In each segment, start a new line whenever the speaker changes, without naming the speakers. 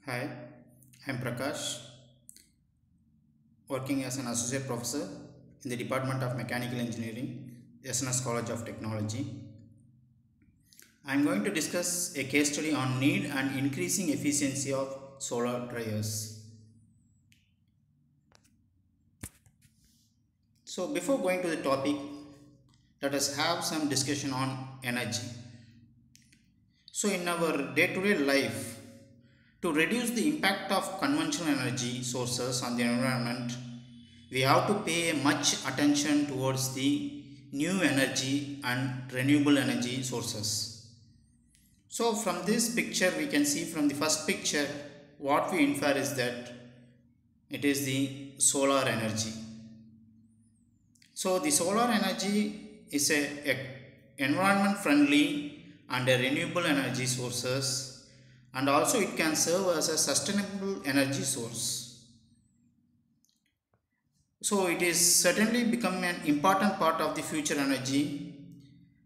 Hi, I'm Prakash, working as an associate professor in the Department of Mechanical Engineering, SNS College of Technology. I'm going to discuss a case study on need and increasing efficiency of solar dryers. So before going to the topic, let us have some discussion on energy. So in our day-to-day life, to reduce the impact of conventional energy sources on the environment, we have to pay much attention towards the new energy and renewable energy sources. So from this picture we can see, from the first picture, what we infer is that it is the solar energy. So the solar energy is a environment friendly and a renewable energy sources, and also it can serve as a sustainable energy source. So it is certainly become an important part of the future energy,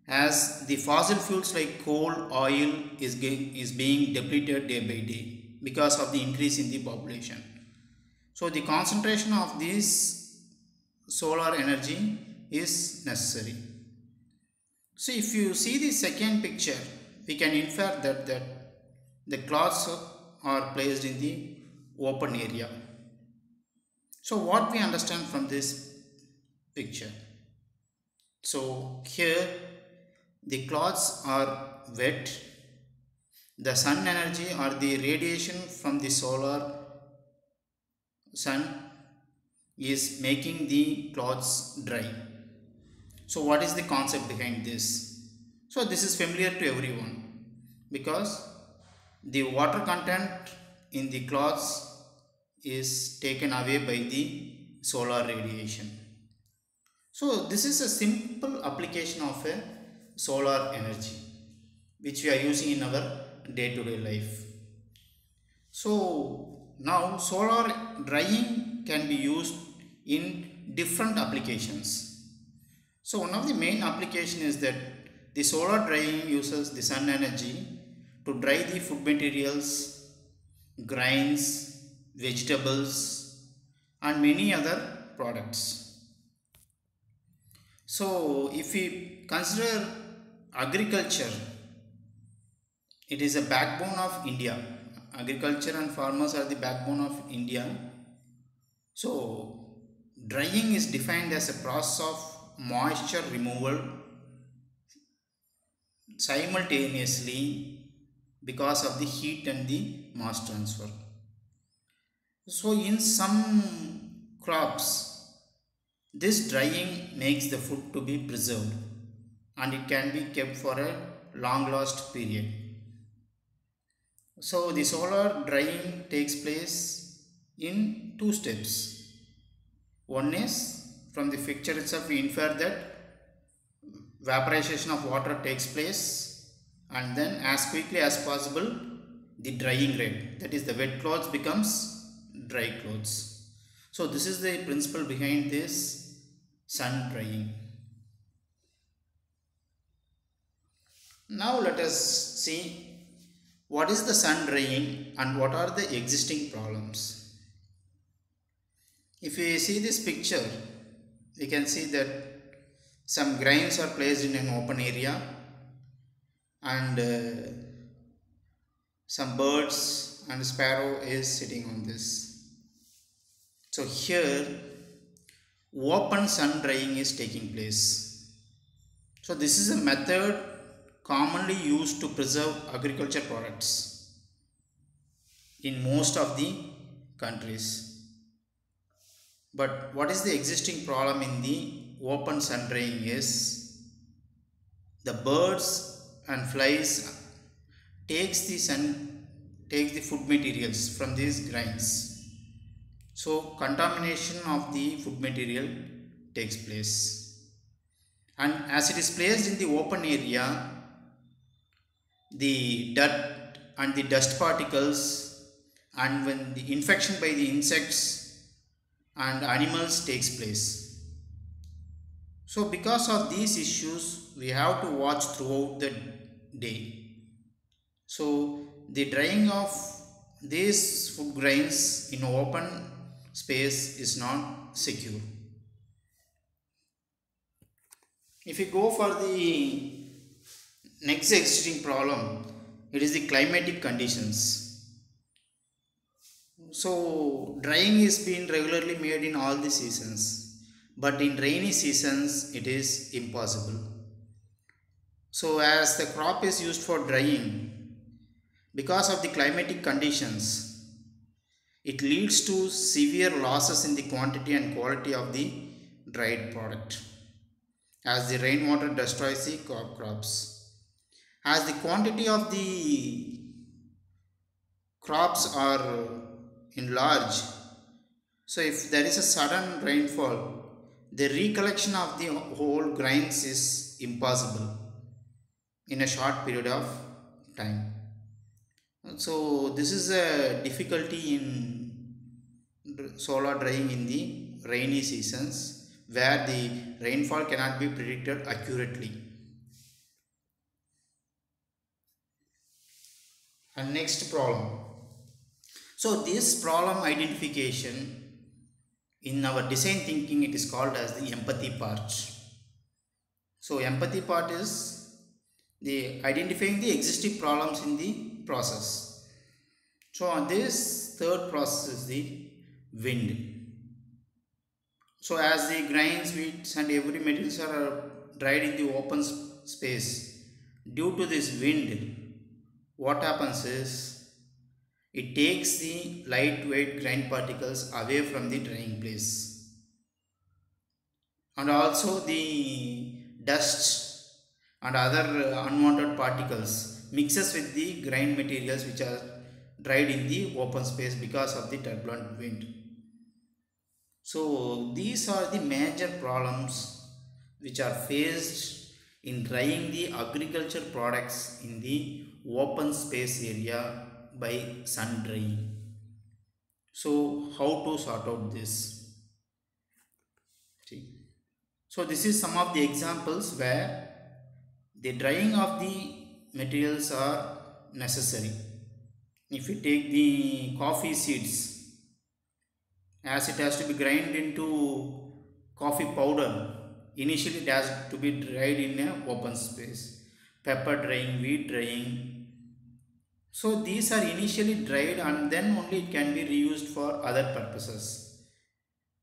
as the fossil fuels like coal, oil is being depleted day by day because of the increase in the population. So the concentration of this solar energy is necessary. So if you see the second picture, we can infer that the cloths are placed in the open area. So what we understand from this picture? So here the cloths are wet. The sun energy or the radiation from the solar sun is making the cloths dry. So what is the concept behind this? So this is familiar to everyone, because the water content in the cloths is taken away by the solar radiation. So this is a simple application of a solar energy which we are using in our day-to-day life. So now solar drying can be used in different applications. So one of the main application is that the solar drying uses the sun energy to dry the food materials, grains, vegetables and many other products. So if we consider agriculture, it is a backbone of India. Agriculture and farmers are the backbone of India. So drying is defined as a process of moisture removal simultaneously because of the heat and the mass transfer. So in some crops, this drying makes the food to be preserved and it can be kept for a long last period. So the solar drying takes place in two steps. One is, from the picture itself we infer that vaporization of water takes place, and then as quickly as possible the drying rate, that is the wet clothes becomes dry clothes. So this is the principle behind this sun drying. Now let us see what is the sun drying and what are the existing problems. If we see this picture, we can see that some grains are placed in an open area, and some birds and sparrow is sitting on this. So here open sun drying is taking place. So this is a method commonly used to preserve agriculture products in most of the countries. But what is the existing problem in the open sun drying is the birds and flies takes the food materials from these grains. So contamination of the food material takes place, and as it is placed in the open area, the dirt and the dust particles, and when the infection by the insects and animals takes place. So because of these issues we have to watch throughout the day. So the drying of these food grains in open space is not secure. If you go for the next existing problem, it is the climatic conditions. So drying is being regularly made in all the seasons, but in rainy seasons it is impossible. So as the crop is used for drying, because of the climatic conditions, it leads to severe losses in the quantity and quality of the dried product, as the rainwater destroys the crops. As the quantity of the crops are in large, so if there is a sudden rainfall, the recollection of the whole grains is impossible in a short period of time. So this is a difficulty in solar drying in the rainy seasons, where the rainfall cannot be predicted accurately. And next problem. So this problem identification, in our design thinking, it is called as the empathy part. So empathy part is the identifying the existing problems in the process. So on this third process is the wind. So as the grains, wheats and every materials are dried in the open space, due to this wind, what happens is it takes the lightweight grain particles away from the drying place, and also the dust and other unwanted particles mixes with the grain materials which are dried in the open space because of the turbulent wind. So these are the major problems which are faced in drying the agriculture products in the open space area by sun drying. So how to sort out this? See. So this is some of the examples where the drying of the materials are necessary. If you take the coffee seeds, as it has to be ground into coffee powder, initially it has to be dried in a open space. Pepper drying, wheat drying. So these are initially dried and then only it can be reused for other purposes.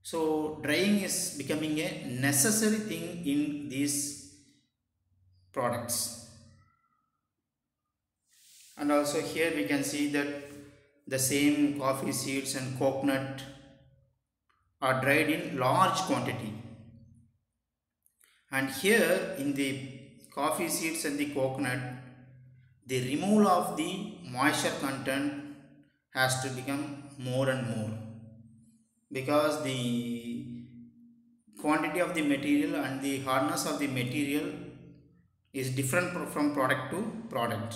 So drying is becoming a necessary thing in these products. And also here we can see that the same coffee seeds and coconut are dried in large quantity, and here in the coffee seeds and the coconut, the removal of the moisture content has to become more and more, because the quantity of the material and the hardness of the material is different from product to product.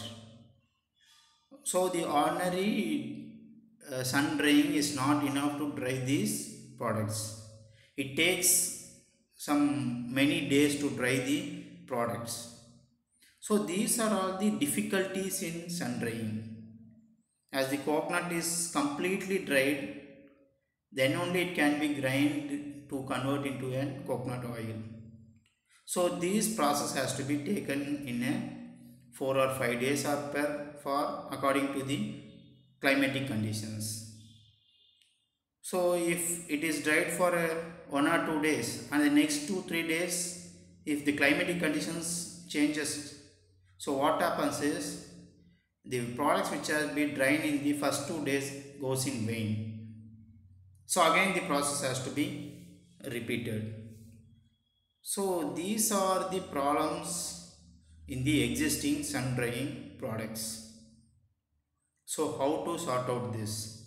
So the ordinary sun drying is not enough to dry these products. It takes some many days to dry the products. So these are all the difficulties in sun drying. As the coconut is completely dried, then only it can be grind to convert into a coconut oil. So this process has to be taken in a 4 or 5 days or for according to the climatic conditions. So if it is dried for 1 or 2 days, and the next 2-3 days if the climatic conditions changes, so what happens is the products which have been dried in the first 2 days goes in vain. So again the process has to be repeated. So these are the problems in the existing sun drying products. So how to sort out this?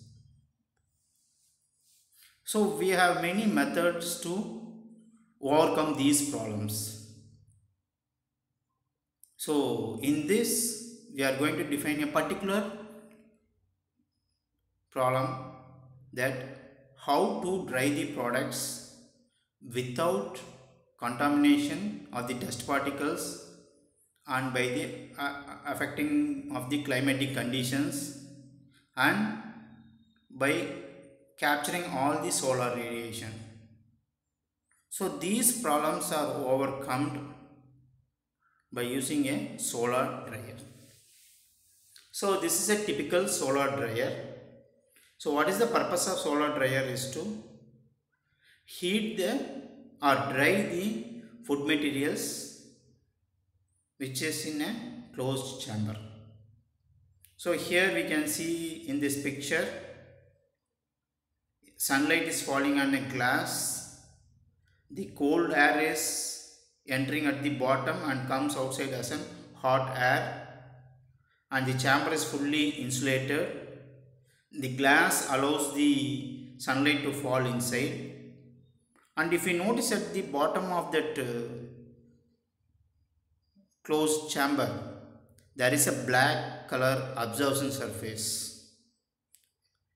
So we have many methods to overcome these problems. So in this we are going to define a particular problem, that how to dry the products without contamination of the dust particles and by the affecting of the climatic conditions, and by capturing all the solar radiation. So these problems are overcome by using a solar dryer. So this is a typical solar dryer. So what is the purpose of solar dryer is to heat the or dry the food materials which is in a closed chamber. So here we can see in this picture, sunlight is falling on a glass, the cold air is entering at the bottom and comes outside as a hot air, and the chamber is fully insulated. The glass allows the sunlight to fall inside, and if you notice at the bottom of that closed chamber, there is a black color absorption surface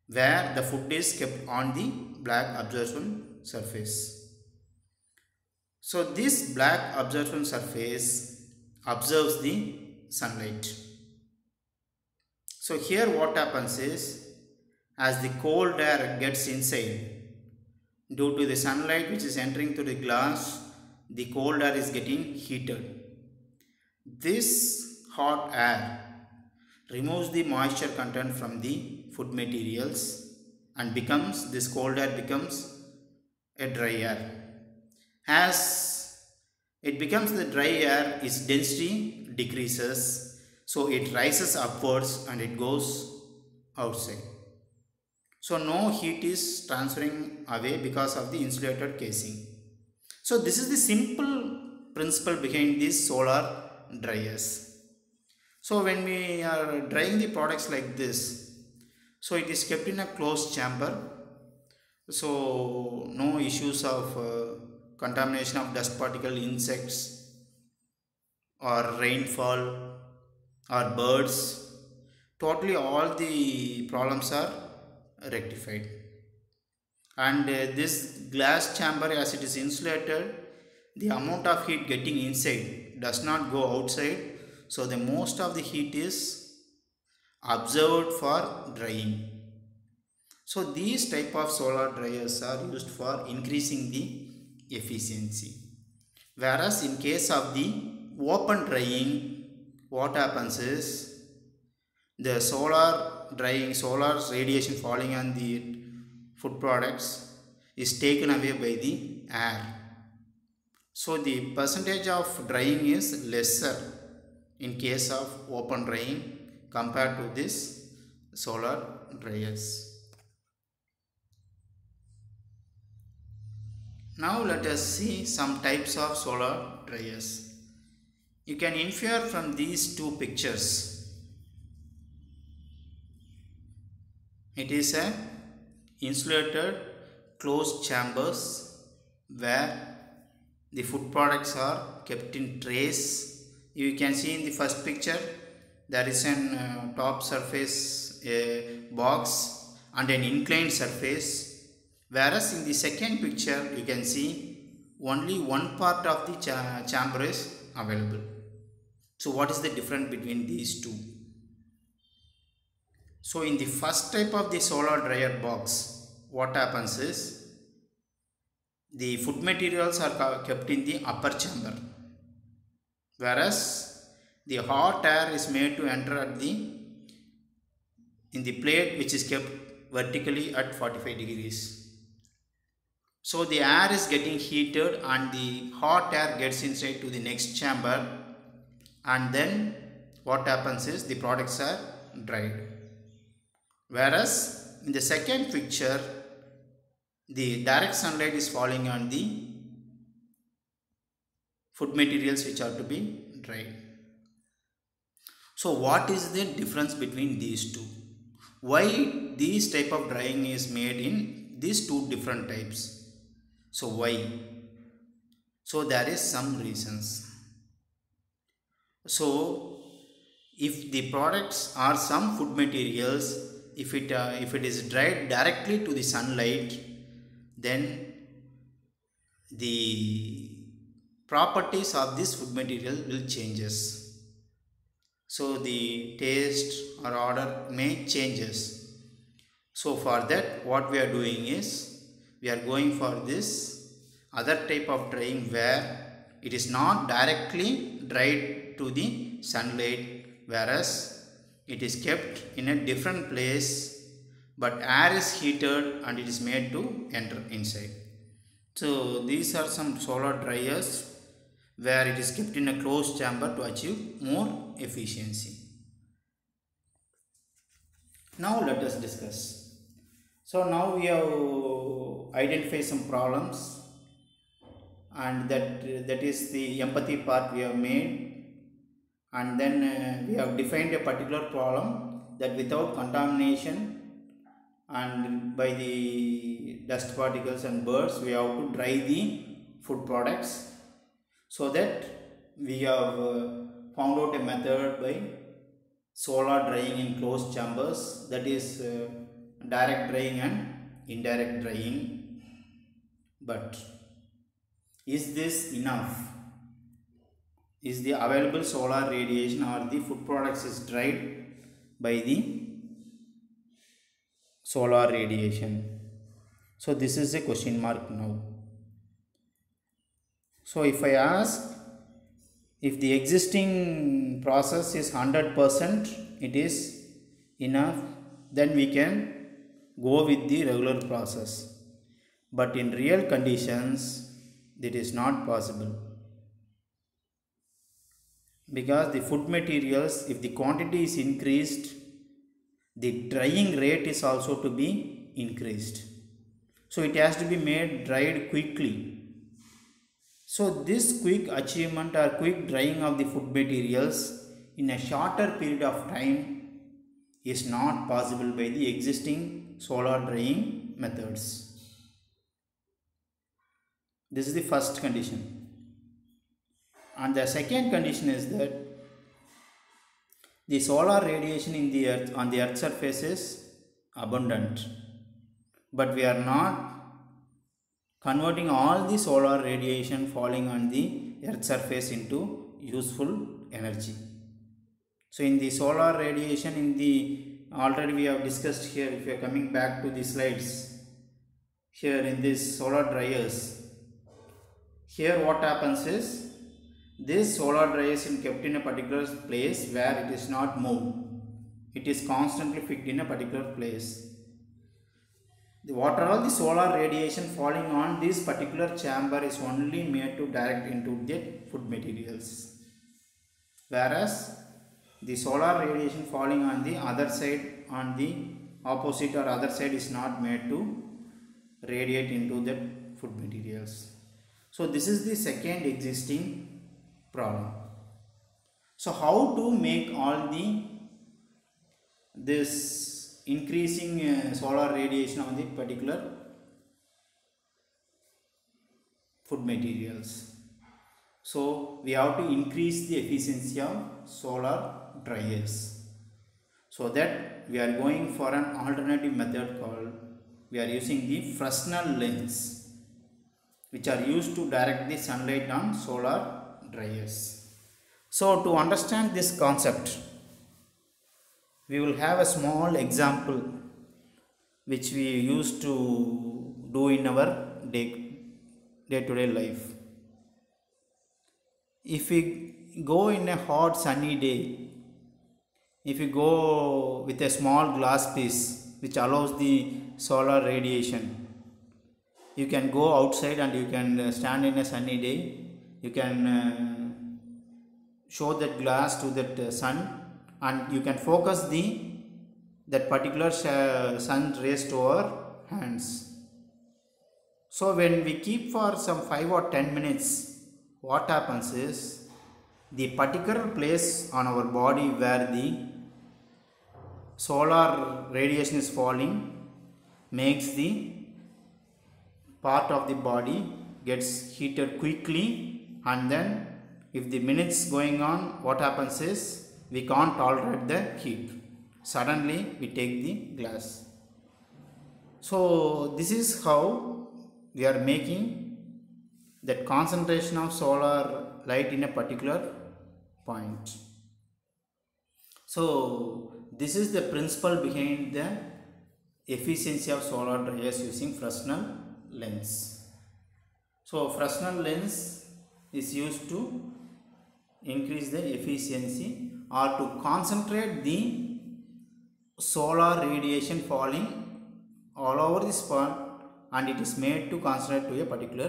where the food is kept on the black absorption surface. So this black absorption surface absorbs the sunlight. So here what happens is, as the cold air gets inside, due to the sunlight which is entering through the glass, the cold air is getting heated. This hot air removes the moisture content from the food materials and this cold air becomes a dry air. As it becomes the dry air, its density decreases, so it rises upwards and it goes outside. So no heat is transferring away because of the insulated casing. So this is the simple principle behind these solar dryers. So when we are drying the products like this, so it is kept in a closed chamber, so no issues of contamination of dust particle, insects or rainfall or birds. Totally all the problems are rectified. And this glass chamber, as it is insulated, the amount of heat getting inside does not go outside, so the most of the heat is observed for drying. So these type of solar dryers are used for increasing the efficiency. Whereas in case of the open drying, what happens is the solar radiation falling on the food products is taken away by the air. So the percentage of drying is lesser in case of open drying compared to this solar dryers. Now let us see some types of solar dryers. You can infer from these two pictures. It is a insulated closed chambers where the food products are kept in trays. You can see in the first picture there is an top surface, a box and an inclined surface, whereas in the second picture you can see only one part of the chamber is available. So what is the difference between these two? So in the first type of the solar dryer box, what happens is the food materials are kept in the upper chamber, whereas the hot air is made to enter at in the plate which is kept vertically at 45 degrees. So the air is getting heated and the hot air gets inside to the next chamber, and then what happens is the products are dried. Whereas in the second picture, the direct sunlight is falling on the food materials which are to be dried. So what is the difference between these two? Why this type of drying is made in these two different types? So why? So there is some reasons. So if the products are some food materials, if it is dried directly to the sunlight, then the properties of this food material will changes. So the taste or odor may changes. So for that what we are doing is we are going for this other type of drying where it is not directly dried to the sunlight, whereas it is kept in a different place but air is heated and it is made to enter inside. So these are some solar dryers where it is kept in a closed chamber to achieve more efficiency. Now let us discuss. So now we have identified some problems, and that is the empathy part we have made, and then we have defined a particular problem that without contamination and by the dust particles and birds we have to dry the food products. So that we have found out a method by solar drying in closed chambers, that is direct drying and indirect drying. But is this enough? Is the available solar radiation or the food products is dried by the solar radiation? So this is a question mark now. So if I ask, if the existing process is 100%, it is enough, then we can go with the regular process. But in real conditions, that is not possible. Because the food materials, if the quantity is increased, the drying rate is also to be increased. So it has to be made dried quickly. So this quick achievement or quick drying of the food materials in a shorter period of time is not possible by the existing solar drying methods. This is the first condition. And the second condition is that the solar radiation in the earth, on the earth surface, is abundant, but we are not converting all the solar radiation falling on the earth surface into useful energy. So in the solar radiation, in the already we have discussed here, if you are coming back to the slides, here in this solar dryers, here what happens is, this solar dryers is kept in a particular place where it is not moved. It is constantly fixed in a particular place. What are all the solar radiation falling on this particular chamber is only made to direct into the food materials, whereas the solar radiation falling on the other side, on the opposite or other side, is not made to radiate into the food materials. So this is the second existing problem. So how to make all this increasing solar radiation on the particular food materials? So we have to increase the efficiency of solar dryers. So that we are going for an alternative method called, we are using the Fresnel lens, which are used to direct the sunlight on solar dryers. So to understand this concept, we will have a small example which we used to do in our day-to-day life. If we go in a hot sunny day, if you go with a small glass piece which allows the solar radiation, you can go outside and you can stand in a sunny day, you can show that glass to that sun, and you can focus that particular sun rays to our hands. So when we keep for some 5 or 10 minutes, what happens is, the particular place on our body where the solar radiation is falling makes the part of the body gets heated quickly, and then if the minutes going on, what happens is, we can't tolerate the heat. Suddenly we take the glass. So this is how we are making that concentration of solar light in a particular point. So this is the principle behind the efficiency of solar dryers using Fresnel lens. So Fresnel lens is used to increase the efficiency or to concentrate the solar radiation falling all over the spot, and it is made to concentrate to a particular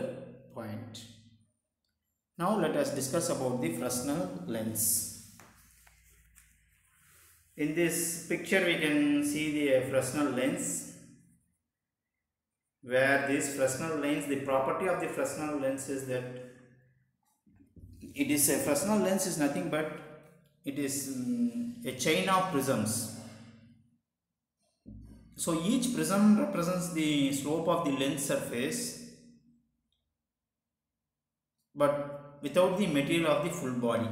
point. Now let us discuss about the Fresnel lens. In this picture we can see the Fresnel lens, where this Fresnel lens, the property of the Fresnel lens is that it is a Fresnel lens is nothing but it is a chain of prisms. So each prism represents the slope of the lens surface, but without the material of the full body.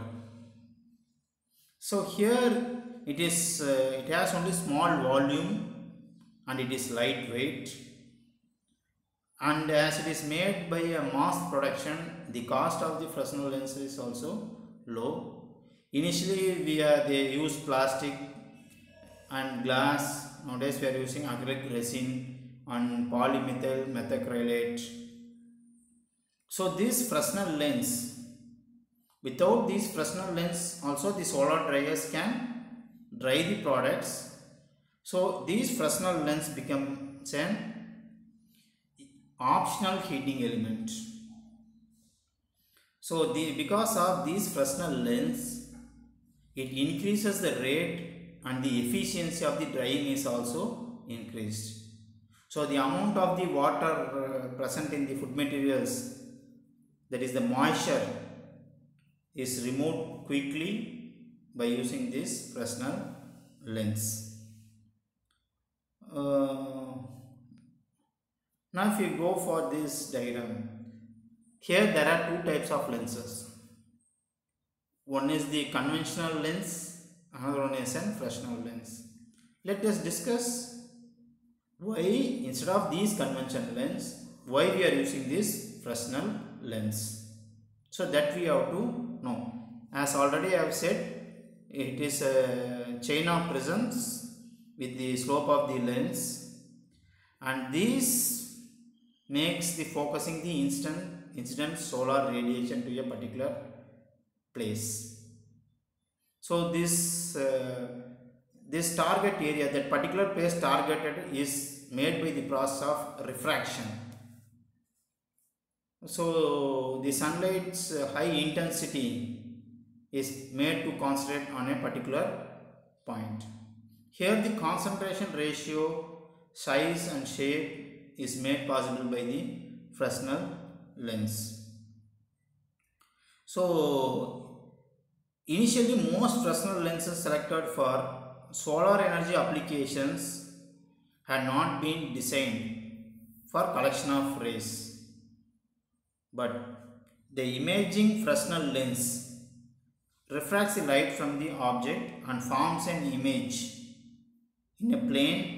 So here it is it has only small volume and it is lightweight, and as it is made by a mass production, the cost of the Fresnel lens is also low. Initially they use plastic and glass. Nowadays we are using acrylic resin and polymethyl methacrylate. So this Fresnel lens, without this Fresnel lens also the solar dryers can dry the products. So these Fresnel lens becomes an optional heating element. So because of these Fresnel lens, it increases the rate and the efficiency of the drying is also increased. So the amount of the water present in the food materials, that is the moisture, is removed quickly by using this Fresnel lens. Now if you go for this diagram, here there are two types of lenses. One is the conventional lens, another one is a Fresnel lens. Let us discuss why instead of these conventional lens, why we are using this Fresnel lens. So that we have to know. As already I have said, it is a chain of prisms with the slope of the lens, and this makes the focusing the incident solar radiation to a particular place. So this target area, that particular place targeted, is made by the process of refraction. So the sunlight's high intensity is made to concentrate on a particular point. Here the concentration ratio, size and shape is made possible by the Fresnel lens. So initially most Fresnel lenses selected for solar energy applications had not been designed for collection of rays, but the imaging Fresnel lens refracts the light from the object and forms an image in a plane.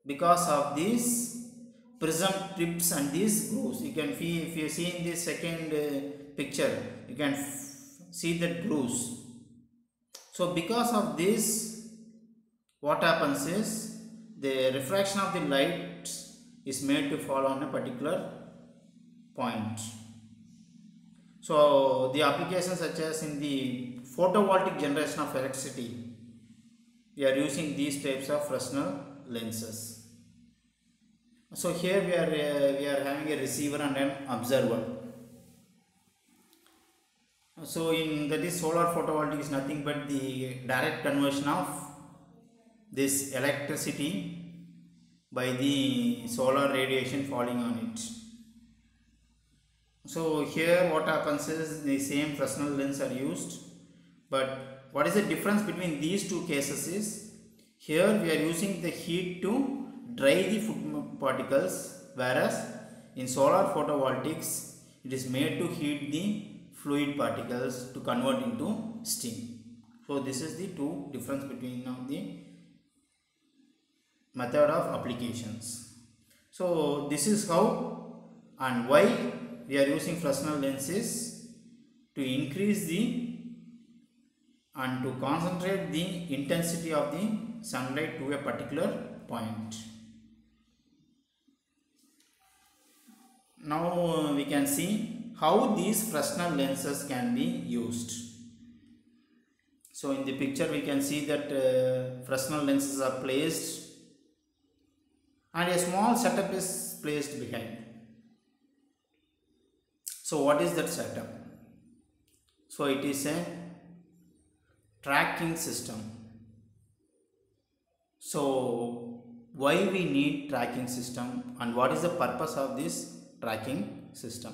Because of these prism tips and these grooves, you can see, if you see in this second picture, you can see the grooves. So because of this, what happens is the refraction of the light is made to fall on a particular point. So the applications such as in the photovoltaic generation of electricity, we are using these types of Fresnel lenses. So here we are having a receiver and an observer. So in that is solar photovoltaic is nothing but the direct conversion of this electricity by the solar radiation falling on it. So here what happens is the same Fresnel lens are used, but what is the difference between these two cases is, here we are using the heat to dry the food particles, whereas in solar photovoltaics it is made to heat the fluid particles to convert into steam. So this is the two difference between the method of applications. So this is how and why we are using Fresnel lenses to increase the and to concentrate the intensity of the sunlight to a particular point. Now we can see how these Fresnel lenses can be used. So in the picture we can see that Fresnel lenses are placed and a small setup is placed behind. So what is that setup? So it is a tracking system. So why we need tracking system and what is the purpose of this tracking system?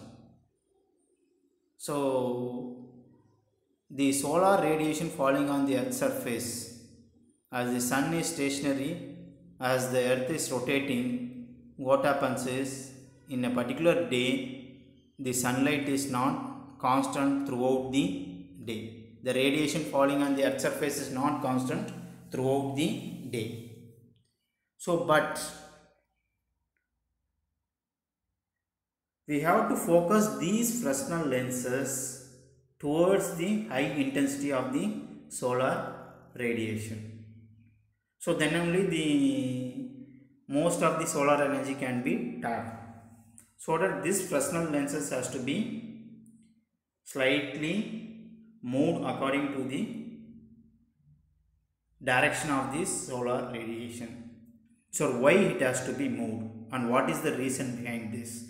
So the solar radiation falling on the earth's surface, as the sun is stationary, as the earth is rotating, what happens is in a particular day the sunlight is not constant throughout the day. The radiation falling on the earth's surface is not constant throughout the day. So but we have to focus these Fresnel lenses towards the high intensity of the solar radiation. So then only the most of the solar energy can be tapped. So that this Fresnel lenses has to be slightly moved according to the direction of this solar radiation. So why it has to be moved and what is the reason behind this?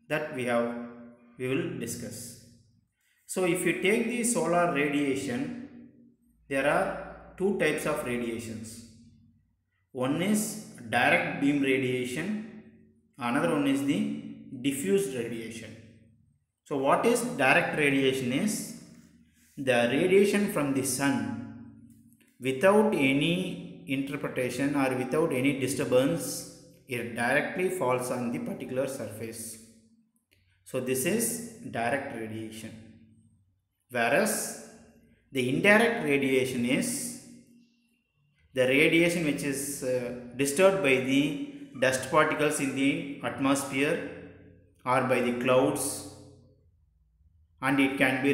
That we will discuss. So if you take the solar radiation, there are two types of radiations. One is direct beam radiation, another one is the diffused radiation. So what is direct radiation is the radiation from the sun without any interpretation or without any disturbance, it directly falls on the particular surface. So this is direct radiation. Whereas the indirect radiation is the radiation which is disturbed by the dust particles in the atmosphere or by the clouds, and it can be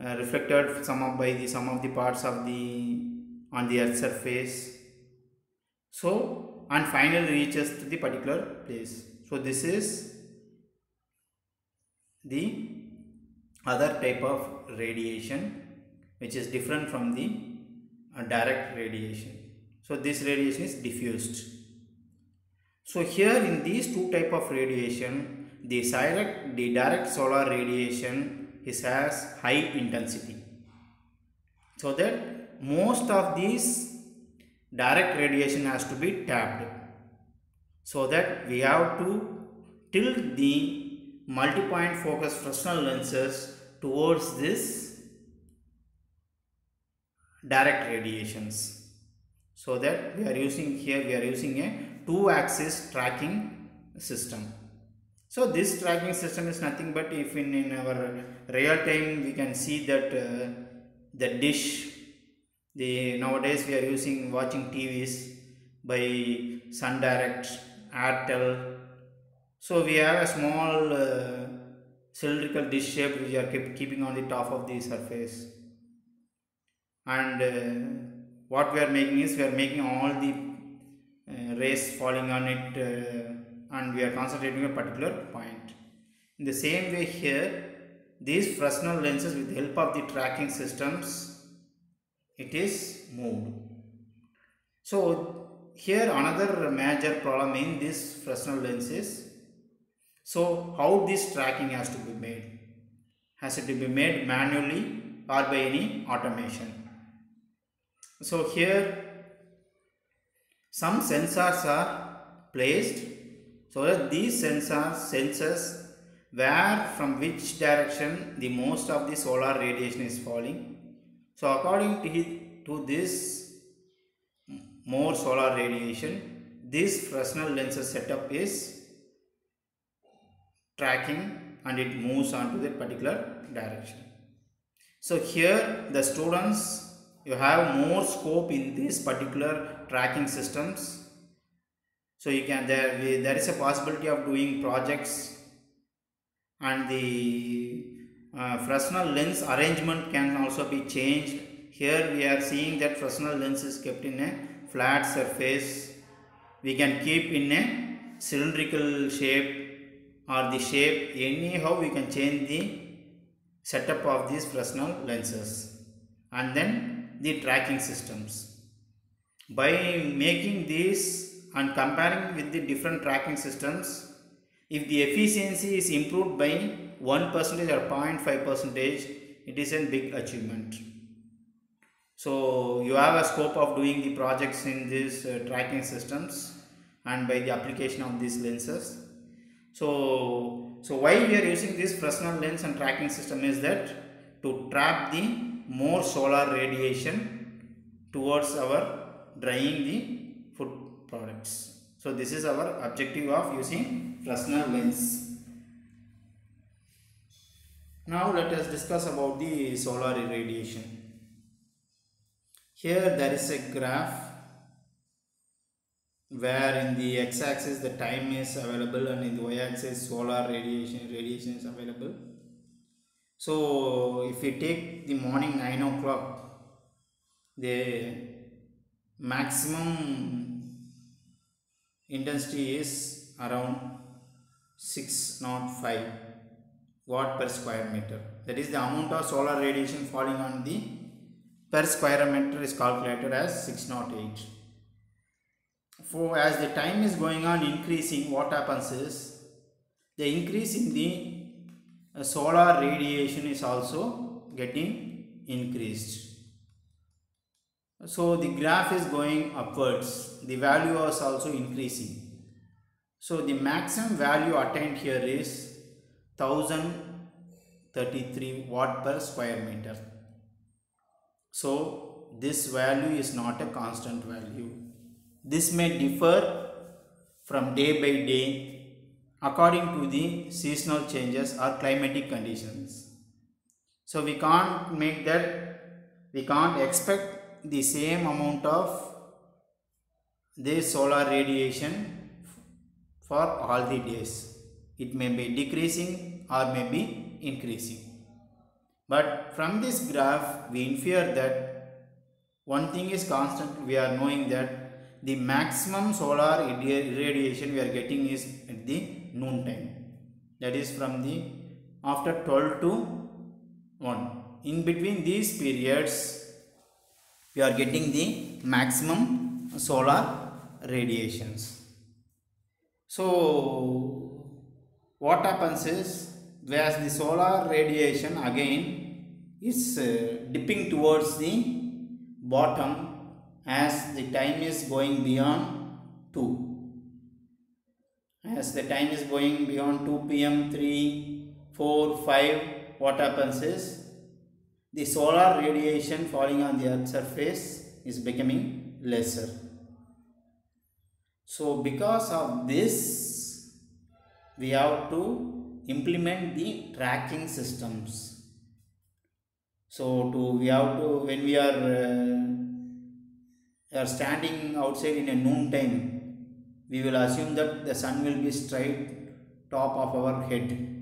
reflected some of the parts of the on the earth's surface. So and finally reaches to the particular place. So this is the other type of radiation which is different from the direct radiation. So this radiation is diffused. So here in these two type of radiation, the direct solar radiation has high intensity. So that most of these direct radiation has to be tapped. So that we have to tilt the multi-point focus Fresnel lenses towards this direct radiations. So that we are using a two-axis tracking system. So this tracking system is nothing but if in our real time we can see that the dish, nowadays we are watching TVs by Sun Direct, Airtel. So we have a small cylindrical dish shape which we are keeping on the top of the surface, and what we are making is we are making all the rays falling on it and we are concentrating a particular point. In the same way here, these Fresnel lenses with the help of the tracking systems, it is moved. So here another major problem in this Fresnel lenses. So how this tracking has to be made? Has it to be made manually or by any automation? So here some sensors are placed so that these sensors where from which direction the most of the solar radiation is falling. So according to this more solar radiation, this Fresnel lenses setup is tracking and it moves on to that particular direction. So here the students, you have more scope in this particular tracking systems. So you can there is a possibility of doing projects and the Fresnel lens arrangement can also be changed. Here we are seeing that Fresnel lens is kept in a flat surface. We can keep in a cylindrical shape or the shape, anyhow we can change the setup of these Fresnel lenses. And then the tracking systems. By making these and comparing with the different tracking systems, if the efficiency is improved by 1% or 0.5%, it is a big achievement. So you have a scope of doing the projects in these tracking systems and by the application of these lenses. So why we are using this Fresnel lens and tracking system is that to trap the more solar radiation towards our drying the food products. So this is our objective of using Fresnel lens. Now let us discuss about the solar irradiation. Here there is a graph where in the x-axis the time is available and in the y-axis solar radiation is available. So if we take the morning 9 o'clock, the maximum intensity is around 605 watt per square meter. That is the amount of solar radiation falling on the per square meter is calculated as 608. For as the time is going on increasing, what happens is the increase in the solar radiation is also getting increased. So the graph is going upwards, the value is also increasing. So the maximum value attained here is 1033 watt per square meter. So this value is not a constant value. This may differ from day by day according to the seasonal changes or climatic conditions. So we can't make that, we can't expect the same amount of this solar radiation for all the days. It may be decreasing or may be increasing. But from this graph we infer that one thing is constant. We are knowing that the maximum solar irradiation we are getting is at the noon time. That is from the after 12 to 1. In between these periods we are getting the maximum solar radiations. So what happens is, whereas the solar radiation again is dipping towards the bottom as the time is going beyond 2. As the time is going beyond 2 p.m., 3, 4, 5, what happens is the solar radiation falling on the earth's surface is becoming lesser. So because of this, we have to implement the tracking systems. So when we are standing outside in a noon time, we will assume that the sun will be straight top of our head.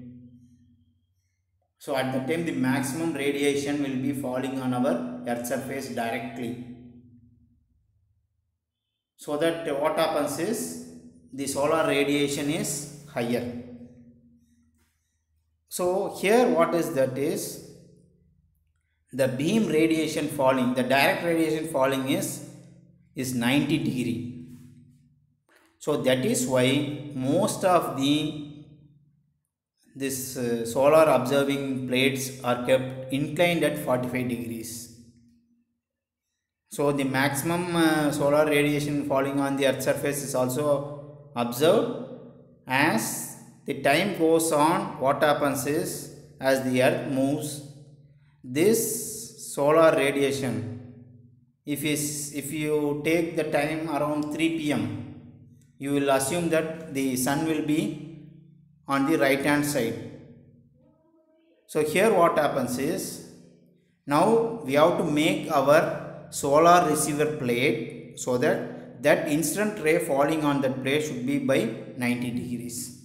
So at the time the maximum radiation will be falling on our earth surface directly. So that what happens is the solar radiation is higher. So here what is that is the beam radiation falling, the direct radiation falling is 90 degree. So that is why most of this solar observing plates are kept inclined at 45 degrees. So the maximum solar radiation falling on the earth surface is also observed. As the time goes on, what happens is as the earth moves, this solar radiation, if you take the time around 3 p.m., you will assume that the sun will be on the right hand side. So here what happens is, now we have to make our solar receiver plate so that incident ray falling on that plate should be by 90 degrees.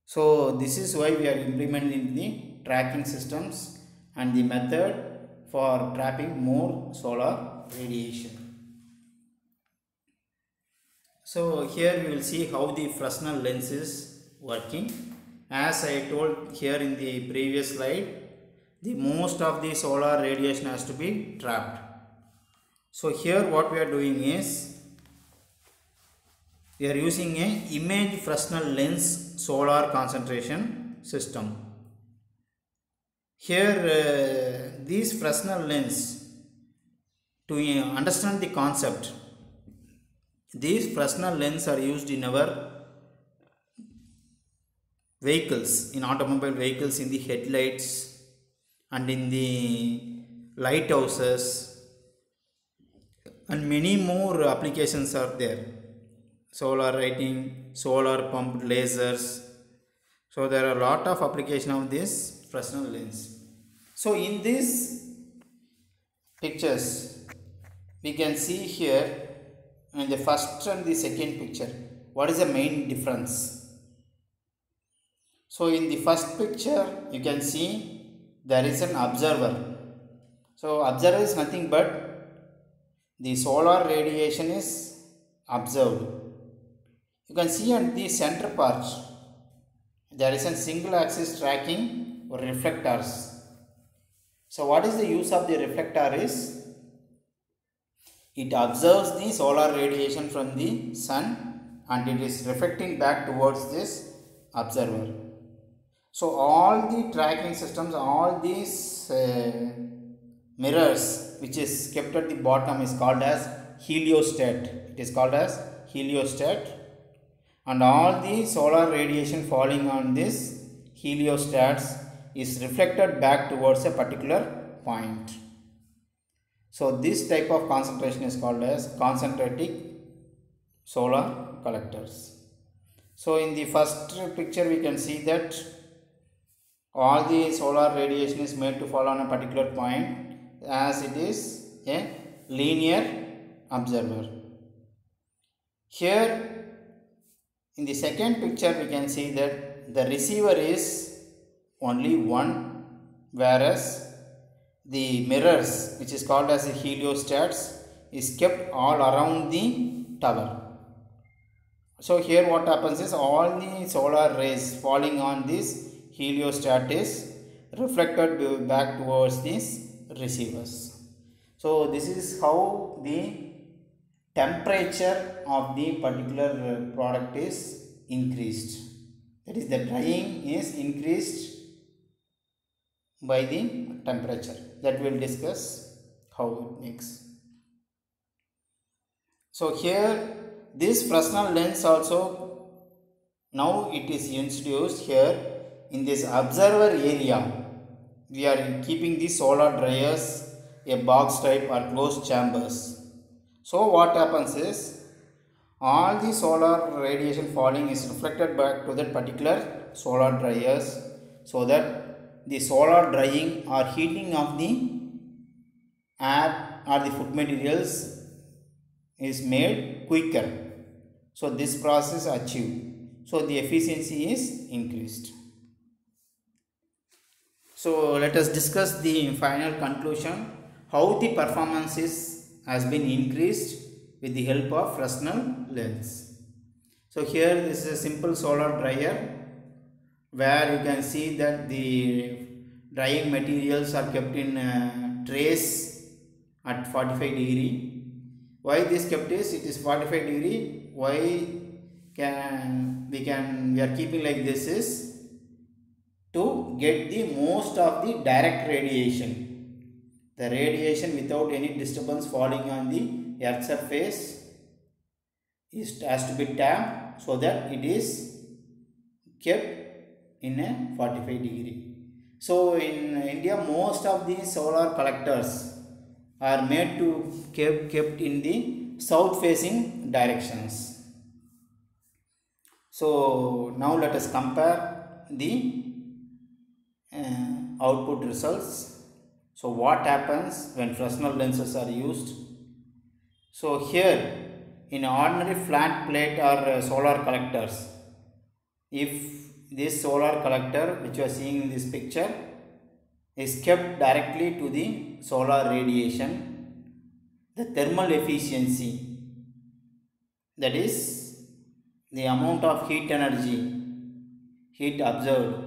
So this is why we are implementing the tracking systems and the method for trapping more solar radiation. So here we will see how the Fresnel lens is working. As I told here in the previous slide, the most of the solar radiation has to be trapped. So here what we are doing is, we are using a image Fresnel lens solar concentration system. Here these Fresnel lens, to understand the concept, these Fresnel lenses are used in our vehicles, in automobile vehicles, in the headlights and in the lighthouses, and many more applications are there. Solar lighting, solar pumped lasers. So there are a lot of application of this Fresnel lens. So in these pictures we can see here in the first and the second picture what is the main difference. So in the first picture you can see there is an observer. So observer is nothing but the solar radiation is observed. You can see at the center part there is a single axis tracking or reflectors. So what is the use of the reflector is, it observes the solar radiation from the sun and it is reflecting back towards this observer. So all the tracking systems, all these mirrors which is kept at the bottom is called as heliostat. It is called as heliostat, and all the solar radiation falling on this heliostats is reflected back towards a particular point. So this type of concentration is called as concentric solar collectors. So in the first picture we can see that all the solar radiation is made to fall on a particular point, as it is a linear observer. Here in the second picture we can see that the receiver is only one, whereas the mirrors which is called as the heliostats is kept all around the tower. So here what happens is all the solar rays falling on this heliostat is reflected back towards these receivers. So this is how the temperature of the particular product is increased. That is, the drying is increased by the temperature. That we will discuss how it makes. So here this Fresnel lens also, now it is introduced here in this observer area. We are keeping the solar dryers a box type or closed chambers. So what happens is all the solar radiation falling is reflected back to that particular solar dryers, so that the solar drying or heating of the air or the food materials is made quicker. So this process achieved. So the efficiency is increased. So let us discuss the final conclusion, how the performance has been increased with the help of Fresnel lens. So here this is a simple solar dryer where you can see that the drying materials are kept in trays at 45 degree. Why this kept is, it is 45 degree. Why we are keeping like this is to get the most of the direct radiation. The radiation without any disturbance falling on the earth surface has to be tapped, so that it is kept in a 45 degree. So in India most of the solar collectors are made to kept in the south facing directions. So now let us compare the output results. So what happens when Fresnel lenses are used? So here in ordinary flat plate or solar collectors, if this solar collector which you are seeing in this picture, is kept directly to the solar radiation. The thermal efficiency, that is the amount of heat observed,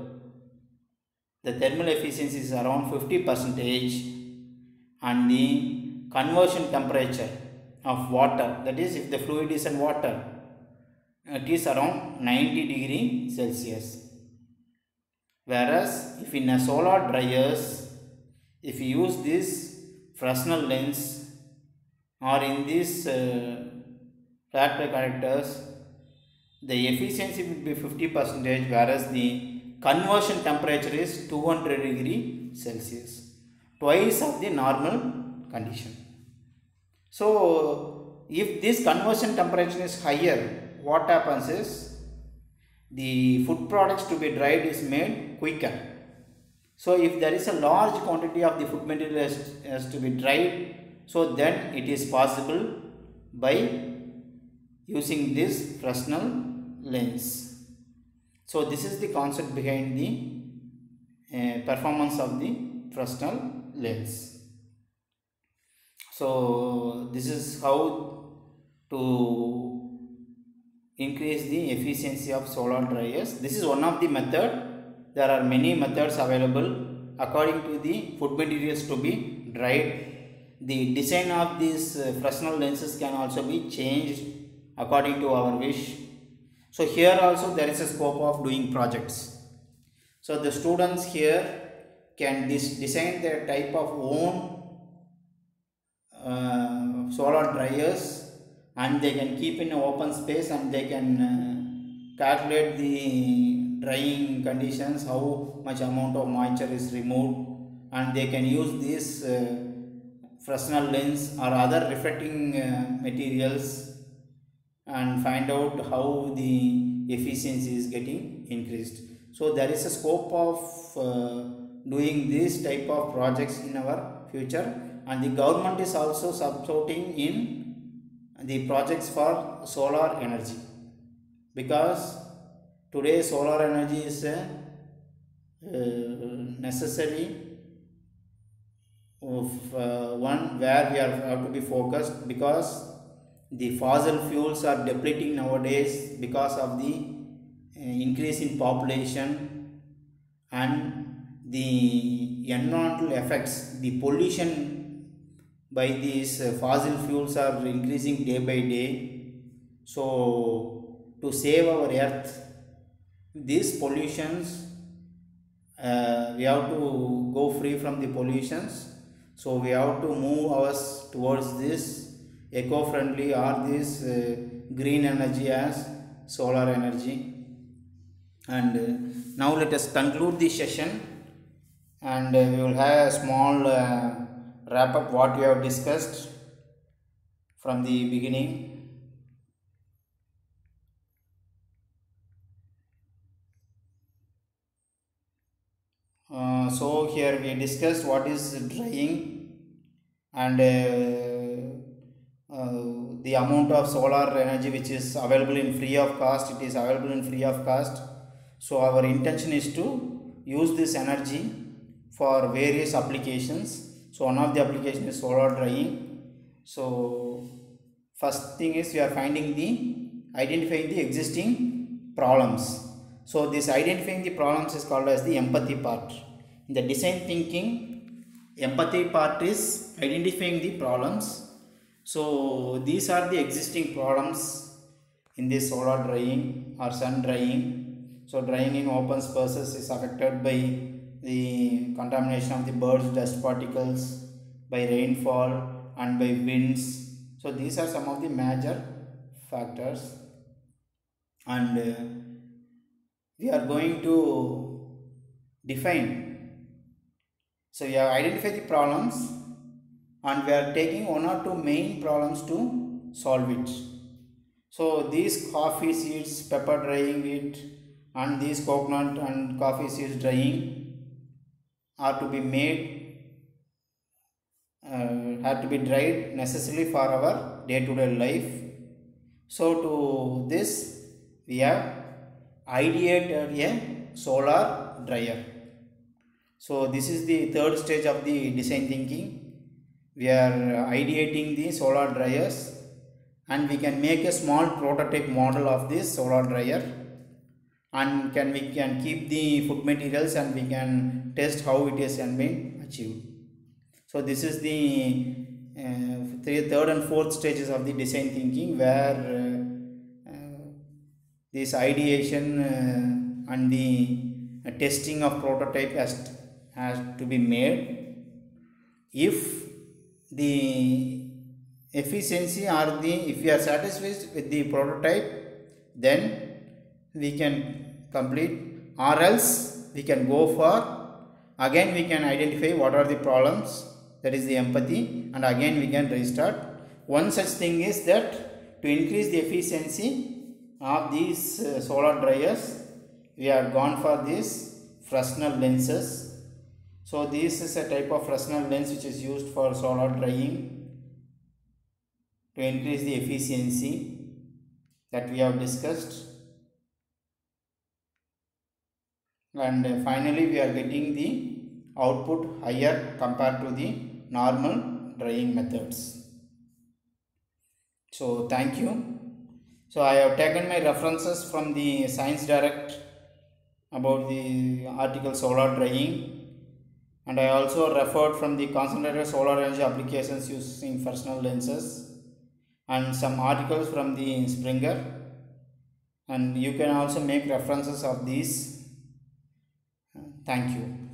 the thermal efficiency is around 50 percentage, and the conversion temperature of water, that is if the fluid is in water, it is around 90°C. Whereas if in a solar dryers, if you use this Fresnel lens or in these reactor connectors, the efficiency will be 50 percentage, whereas the conversion temperature is 200°C, twice of the normal condition. So if this conversion temperature is higher, what happens is the food products to be dried is made quicker. So if there is a large quantity of the food material has to be dried, so then it is possible by using this Fresnel lens. So this is the concept behind the performance of the Fresnel lens. So this is how to increase the efficiency of solar dryers. This is one of the method. There are many methods available according to the food materials to be dried. The design of these Fresnel lenses can also be changed according to our wish. So here also there is a scope of doing projects. So the students here can design their type of own solar dryers, and they can keep in an open space, and they can calculate the drying conditions, how much amount of moisture is removed, and they can use this Fresnel lens or other reflecting materials and find out how the efficiency is getting increased. So there is a scope of doing this type of projects in our future, and the government is also supporting in the projects for solar energy, because today solar energy is necessary of one where we have to be focused, because the fossil fuels are depleting nowadays because of the increase in population, and the environmental effects, the pollution by these fossil fuels are increasing day by day. So to save our earth, these pollutions, we have to go free from the pollutions. So we have to move us towards this eco-friendly or this green energy as solar energy. And now let us conclude this session, and we will have a small wrap up what we have discussed from the beginning. So here we discussed what is drying, and the amount of solar energy which is available in free of cost. It is available in free of cost. So our intention is to use this energy for various applications. So one of the applications is solar drying. So first thing is we are identifying the existing problems. So this identifying the problems is called as the empathy part. In the design thinking, empathy part is identifying the problems. So these are the existing problems in this solar drying or sun drying. So drying in open spaces is affected by the contamination of the birds, dust particles, by rainfall and by winds. So these are some of the major factors, and we are going to define. So we have identified the problems, and we are taking one or two main problems to solve it. So these coffee seeds, pepper drying it, and these coconut and coffee seeds drying are to be made, have to be dried necessarily for our day-to-day life. So to this we have ideated a solar dryer. So this is the third stage of the design thinking. We are ideating the solar dryers, and we can make a small prototype model of this solar dryer, and we can keep the food materials, and we can test how it is and been achieved. So this is the third and fourth stages of the design thinking, where this ideation and the testing of prototype has to be made. If the efficiency or if we are satisfied with the prototype, then we can complete, or else we can go for, again we can identify what are the problems, that is the empathy, and again we can restart. One such thing is that to increase the efficiency of these solar dryers, we are gone for these Fresnel lenses. So this is a type of Fresnel lens which is used for solar drying to increase the efficiency that we have discussed. And finally we are getting the output higher compared to the normal drying methods. So thank you. So I have taken my references from the Science Direct about the article solar drying, and I also referred from the concentrated solar energy applications using Fresnel lenses, and some articles from the Springer, and you can also make references of these. Thank you.